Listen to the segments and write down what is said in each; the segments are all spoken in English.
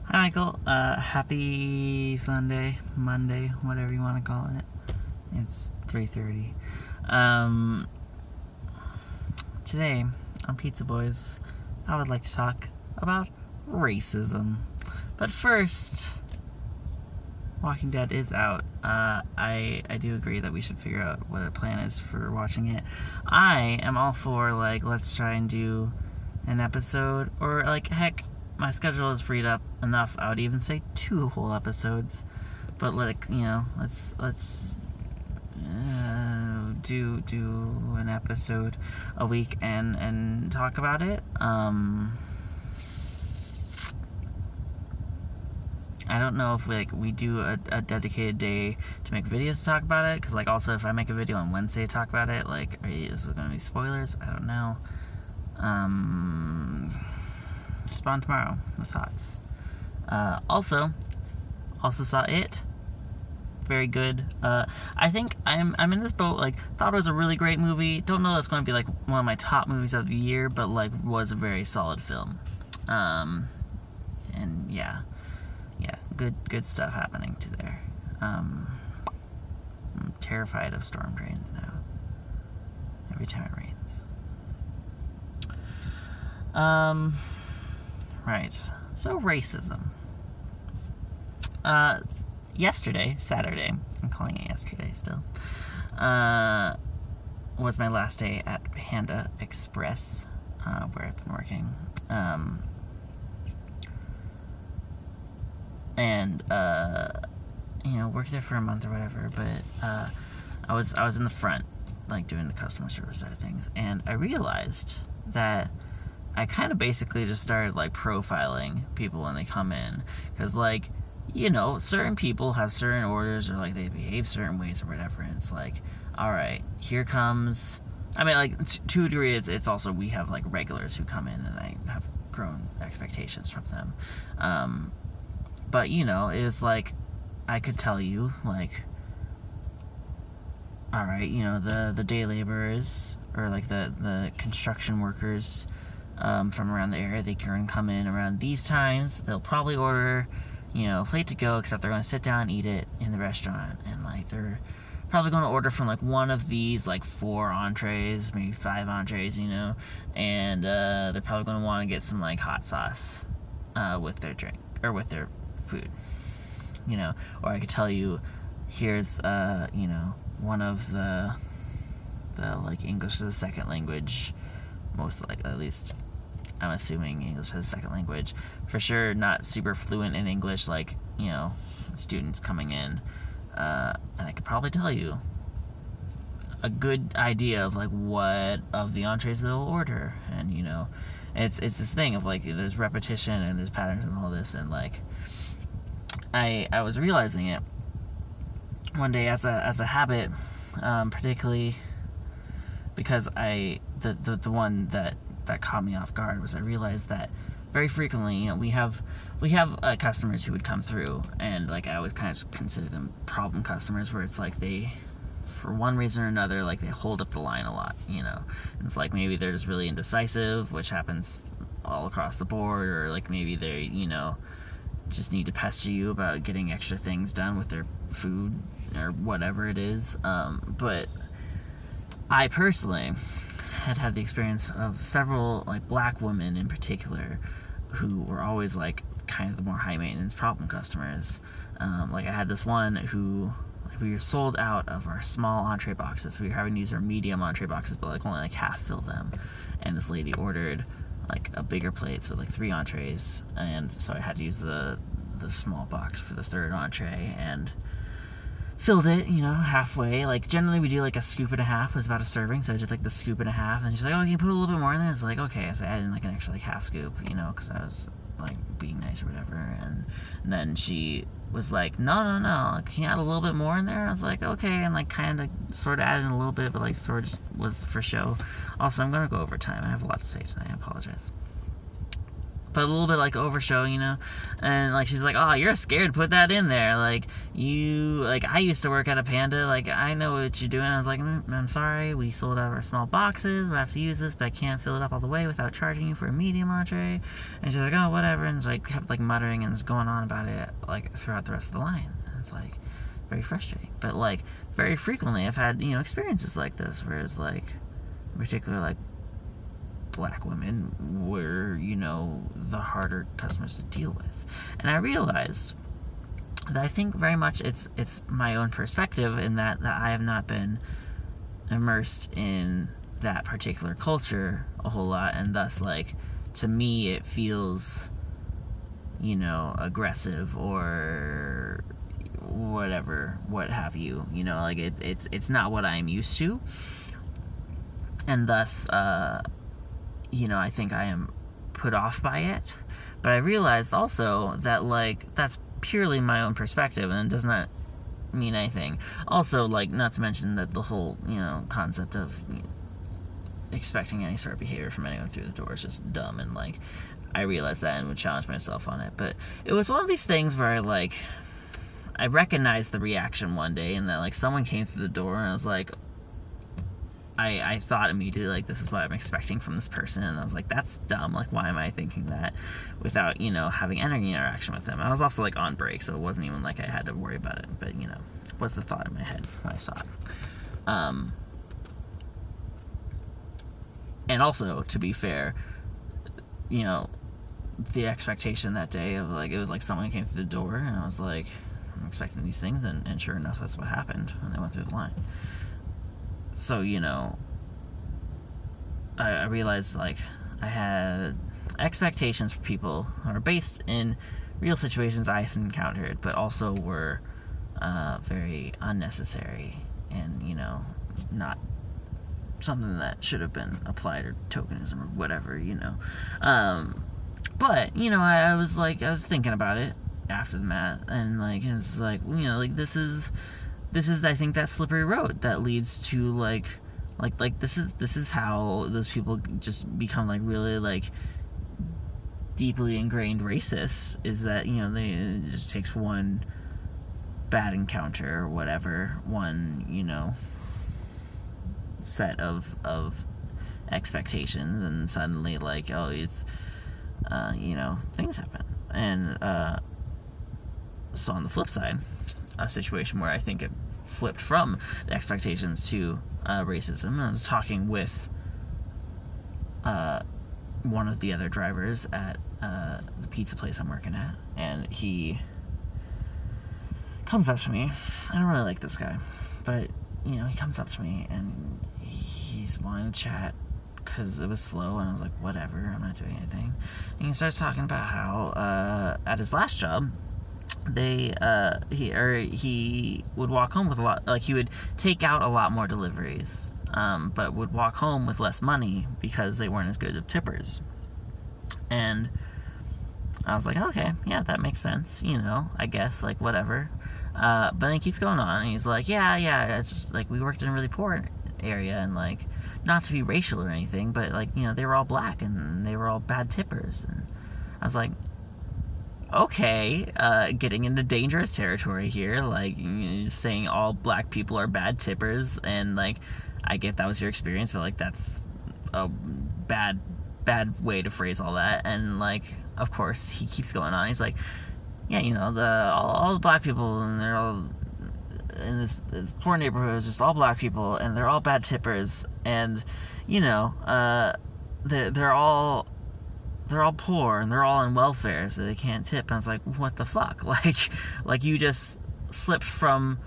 Hi, Michael. Happy Sunday, Monday, whatever you want to call it. It's 3:30. Today on Pizza Boys, I would like to talk about racism. But first, Walking Dead is out. I do agree that we should figure out what a plan is for watching it. I am all for, let's try and do an episode, or, heck, my schedule is freed up enough. I would even say 2 whole episodes. But, let's do an episode a week and talk about it. I don't know if we do a dedicated day to make videos to talk about it, because also if I make a video on Wednesday to talk about it, is it going to be spoilers? I don't know. Respond tomorrow with thoughts. Also saw it. Very good. I think I'm in this boat. Thought it was a really great movie. Don't know that's going to be one of my top movies of the year, but was a very solid film. And yeah, good stuff happening to there. I'm terrified of storm drains now. Every time it rains. Right. So racism. Yesterday, Saturday, I'm calling it yesterday still, was my last day at Panda Express, where I've been working. Worked there for a month or whatever, but I was in the front, doing the customer service side of things, and I realized that I kind of basically just started profiling people when they come in, because certain people have certain orders, or they behave certain ways or whatever, and it's alright, here comes, to a degree, it's also, we have regulars who come in, and I have grown expectations from them, but it was I could tell you, alright, the day laborers, or the construction workers from around the area, they can come in around these times, they'll probably order plate to go, except they're going to sit down and eat it in the restaurant, and they're probably going to order from one of these 4 entrees, maybe 5 entrees, and they're probably going to want to get some hot sauce with their drink, or with their food, or I could tell you, here's one of the English as a second language, most at least I'm assuming English as a second language, for sure not super fluent in English, students coming in, and I could probably tell you a good idea of what of the entrees they'll order, and it's this thing of there's repetition and there's patterns and all this, and I was realizing it one day as a habit, particularly because the one that caught me off guard was I realized that very frequently, we have customers who would come through, and I always kind of consider them problem customers, where it's they, for one reason or another, they hold up the line a lot, and it's maybe they're just really indecisive, which happens all across the board, or maybe they just need to pester you about getting extra things done with their food or whatever it is. But I personally had the experience of several black women in particular who were always kind of the more high maintenance problem customers. I had this one who we were sold out of our small entree boxes, so we were having to use our medium entree boxes, but only half fill them, and this lady ordered a bigger plate, so 3 entrees, and so I had to use the small box for the 3rd entree, and filled it, halfway. Generally we do a scoop and a half was about a serving, so I did the scoop and a half, and she's oh, can you put a little bit more in there? It's okay, so I added in an extra half scoop, because I was being nice or whatever, and then she was no, can you add a little bit more in there? And I was okay, and kind of sort of added in a little bit, but sort of was for show. Also, I'm gonna go over time. I have a lot to say tonight. I apologize. but a little bit like over-show, you know. And like she's like, oh, you're scared, put that in there, like I used to work at a Panda, like I know what you're doing. I was like, I'm sorry, we sold out our small boxes, we have to use this, but I can't fill it up all the way without charging you for a medium entree. And she's like, oh, whatever. And just like kept like muttering and just going on about it like throughout the rest of the line. And it's like very frustrating. But like very frequently I've had, you know, experiences like this where it's like, in particular, like black women were, you know, the harder customers to deal with. And I realized that I think very much it's my own perspective in that I have not been immersed in that particular culture a whole lot, and thus like to me it feels, you know, aggressive or whatever, what have you, you know, like it's not what I'm used to, and thus you know, I think I am put off by it. But I realized also that, like, that's purely my own perspective and it does not mean anything. Also, like, not to mention that the whole, you know, concept of expecting any sort of behavior from anyone through the door is just dumb, and, like, I realized that and would challenge myself on it. But it was one of these things where, I recognized the reaction one day, and that, like, someone came through the door and I was like, I thought immediately, like, this is what I'm expecting from this person, and I was like, that's dumb, like, why am I thinking that without, you know, having any interaction with them. I was also, like, on break, so it wasn't even like I had to worry about it, but, you know, was the thought in my head when I saw it. And also, to be fair, you know, the expectation that day of, like, it was like someone came through the door, and I was like, I'm expecting these things, and sure enough, that's what happened when they went through the line. So, you know, I realized, like, I had expectations for people who are based in real situations I had encountered, but also were very unnecessary and, you know, not something that should have been applied, or tokenism or whatever, you know. But, you know, I was thinking about it after the math, and, like, it's like, you know, like, this is I think that slippery road that leads to like this is how those people just become, like, really, like, deeply ingrained racists, is that, you know, it just takes one bad encounter or whatever, one, you know, set of expectations, and suddenly, like, oh, it's you know, things happen. And so on the flip side, a situation where I think it flipped from the expectations to racism. I was talking with one of the other drivers at the pizza place I'm working at, and he comes up to me. I don't really like this guy, but, you know, he comes up to me and he's wanting to chat because it was slow, and I was like, whatever, I'm not doing anything. And he starts talking about how at his last job, he would walk home with a lot, like, he would take out a lot more deliveries, but would walk home with less money because they weren't as good of tippers. And I was like, okay, yeah, that makes sense, you know, I guess, like, whatever. But then he keeps going on, and he's like, yeah, it's just, like, we worked in a really poor area, and, like, not to be racial or anything, but, like, you know, they were all black, and they were all bad tippers. And I was like, okay, getting into dangerous territory here, like, saying all black people are bad tippers, and, like, I get that was your experience, but, like, that's a bad way to phrase all that. And, like, of course, he keeps going on. He's like, yeah, you know, all the black people, and they're all in this poor neighborhood, is just all black people, and they're all bad tippers, and, you know, they're all poor, and they're all on welfare, so they can't tip. And I was like, what the fuck? Like you just slipped from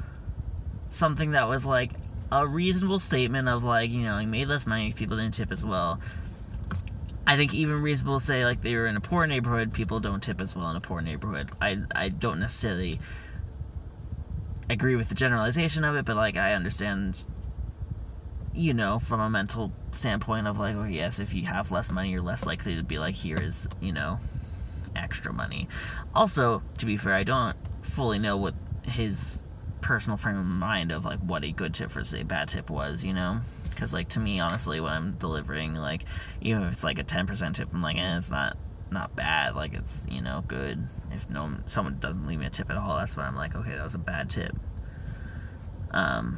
something that was, like, a reasonable statement of, like, you know, you made less money, people didn't tip as well. I think even reasonable to say, like, they were in a poor neighborhood, people don't tip as well in a poor neighborhood. I don't necessarily agree with the generalization of it, but, like, I understand, you know, from a mental standpoint of, like, oh, yes, if you have less money, you're less likely to be like, here is, you know, extra money. Also, to be fair, I don't fully know what his personal frame of mind of, like, what a good tip versus a bad tip was, you know? Because, like, to me, honestly, when I'm delivering, like, even if it's, like, a 10% tip, I'm like, it's not bad. like it's, you know, good. If someone doesn't leave me a tip at all, that's when I'm like, okay, that was a bad tip. Oh,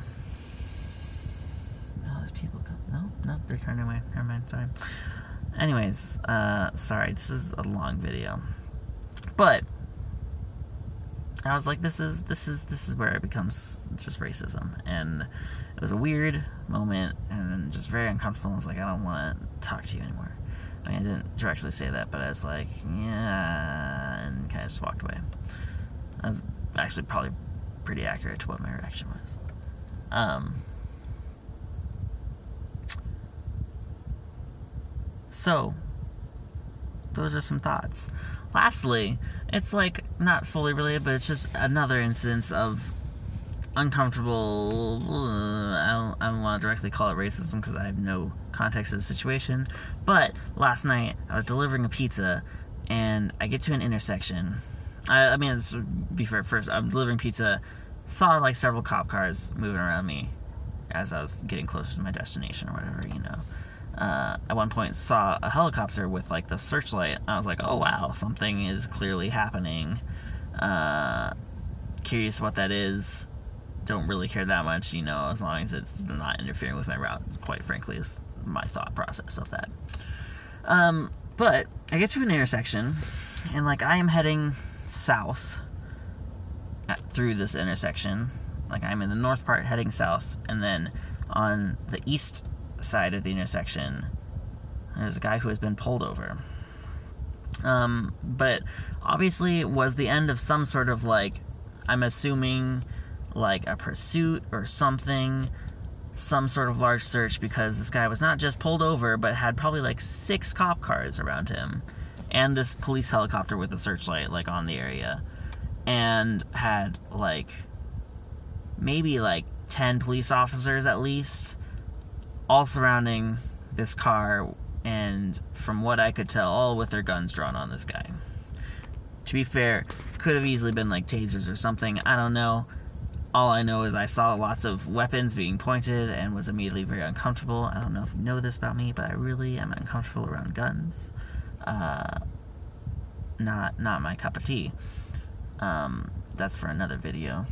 there's people no, they're turning away. Never mind, sorry. Anyways, sorry, this is a long video. But I was like, this is where it becomes just racism, and it was a weird moment and just very uncomfortable. I was like, I don't want to talk to you anymore. I mean, I didn't directly say that, but I was like, yeah, and kind of just walked away. That was actually probably pretty accurate to what my reaction was. So, those are some thoughts. Lastly, it's like not fully related, but it's just another instance of uncomfortable. I don't want to directly call it racism because I have no context of the situation. But last night I was delivering a pizza, and I get to an intersection. I mean, this would be fair. First, I'm delivering pizza, saw like several cop cars moving around me as I was getting closer to my destination or whatever, you know. At one point saw a helicopter with like the searchlight. I was like, oh wow, something is clearly happening. Curious what that is. Don't really care that much, you know, as long as it's not interfering with my route, quite frankly, is my thought process of that. But I get to an intersection, and like I am heading south through this intersection. Like I'm in the north part heading south, and then on the east side of the intersection there's a guy who has been pulled over. But obviously it was the end of some sort of, like, I'm assuming like a pursuit or something, some sort of large search, because this guy was not just pulled over but had probably like 6 cop cars around him and this police helicopter with a searchlight like on the area, and had like maybe like 10 police officers at least all surrounding this car, and from what I could tell, all with their guns drawn on this guy. To be fair, could have easily been like tasers or something, I don't know. All I know is I saw lots of weapons being pointed and was immediately very uncomfortable. I don't know if you know this about me, but I really am uncomfortable around guns. Not my cup of tea. That's for another video.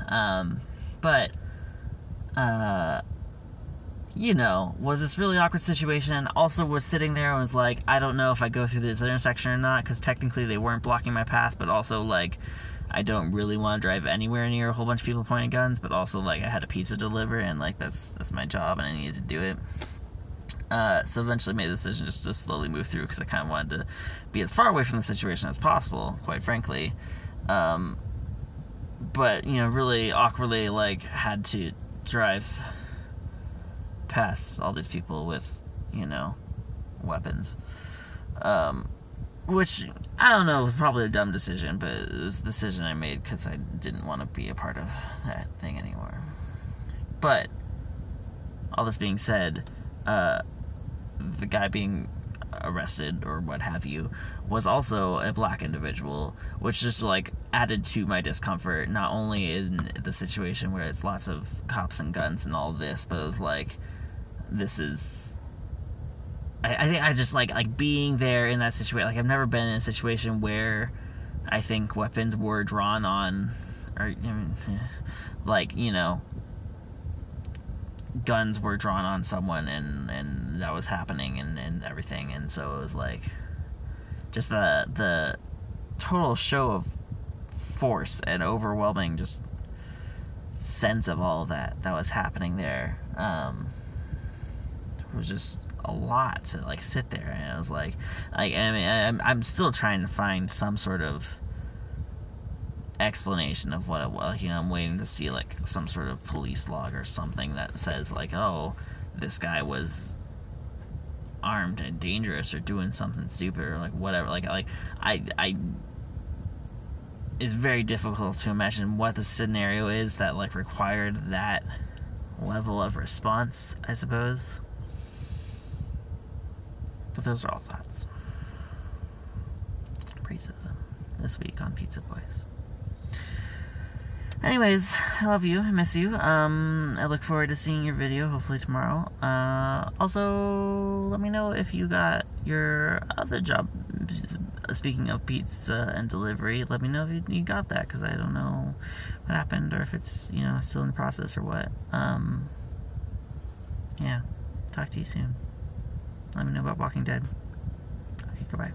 But you know, was this really awkward situation. Also was sitting there and was like, I don't know if I go through this intersection or not, because technically they weren't blocking my path, but also like I don't really want to drive anywhere near a whole bunch of people pointing guns, but also like I had a pizza to deliver, and like that's my job and I needed to do it. So eventually made the decision just to slowly move through, because I kind of wanted to be as far away from the situation as possible, quite frankly. But, you know, really awkwardly, like, had to drive past all these people with, you know, weapons. Which, I don't know, probably a dumb decision, but it was a decision I made because I didn't want to be a part of that thing anymore. But, all this being said, the guy being arrested or what have you was also a black individual, which just like added to my discomfort, not only in the situation where it's lots of cops and guns and all this, but it was like, this is, I think I just like being there in that situation. Like I've never been in a situation where I think weapons were drawn on, or I mean, like, you know, guns were drawn on someone, and that was happening and everything, and so it was like just the total show of force and overwhelming just sense of all of that was happening there. It was just a lot to like sit there, and it was like I mean I'm still trying to find some sort of explanation of what it was. Like, you know, I'm waiting to see like some sort of police log or something that says like, oh, this guy was armed and dangerous or doing something stupid or like whatever. Like I it's very difficult to imagine what the scenario is that like required that level of response, I suppose. But those are all thoughts. Racism this week on Pizza Boys. Anyways, I love you. I miss you. I look forward to seeing your video, hopefully tomorrow. Also, let me know if you got your other job speaking of pizza and delivery, let me know if you got that, because I don't know what happened, or if it's, still in the process or what. Yeah, talk to you soon. Let me know about Walking Dead. Okay, goodbye.